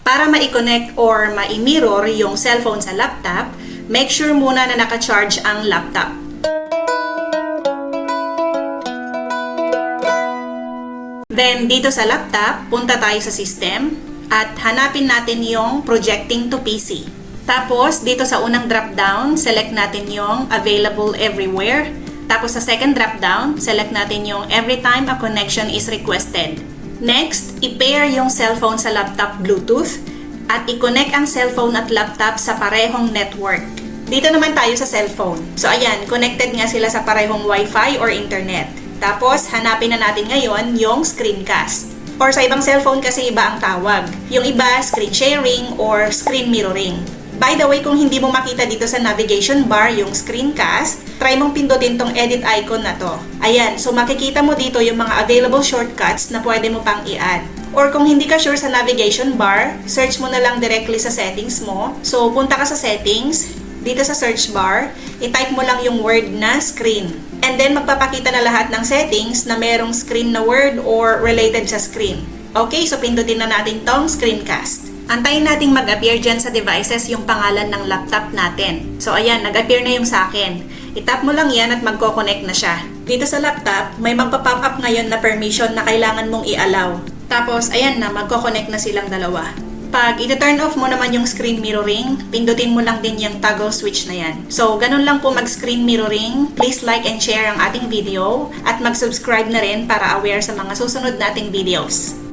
Para ma-connect or ma-mirror yung cellphone sa laptop, make sure muna na naka-charge ang laptop. Then, dito sa laptop, punta tayo sa system at hanapin natin yung projecting to PC. Tapos, dito sa unang drop-down, select natin yung available everywhere. Tapos, sa second drop-down, select natin yung every time a connection is requested. Next, i-pair yung cellphone sa laptop Bluetooth at i-connect ang cellphone at laptop sa parehong network. Dito naman tayo sa cellphone. So, ayan, connected nga sila sa parehong Wi-Fi or internet. Tapos, hanapin na natin ngayon yung screencast. Or sa ibang cellphone kasi iba ang tawag. Yung iba, screen sharing or screen mirroring. By the way, kung hindi mo makita dito sa navigation bar yung screencast, try mong pindutin tong edit icon na to. Ayan, so makikita mo dito yung mga available shortcuts na pwede mo pang i-add. Or kung hindi ka sure sa navigation bar, search mo na lang directly sa settings mo. So, punta ka sa settings, dito sa search bar, i-type mo lang yung word na screen. And then, magpapakita na lahat ng settings na merong screen na word or related sa screen. Okay, so pindutin na natin tong screencast. Antayin nating mag-appear dyan sa devices yung pangalan ng laptop natin. So ayan, nag-appear na yung sa akin. I-tap mo lang yan at magko-connect na siya. Dito sa laptop, may magpa-pop up ngayon na permission na kailangan mong i-allow. Tapos ayan na, magko-connect na silang dalawa. Pag i-turn off mo naman yung screen mirroring, pindutin mo lang din yung toggle switch na yan. So ganun lang po mag-screen mirroring. Please like and share ang ating video at mag-subscribe na rin para aware sa mga susunod nating videos.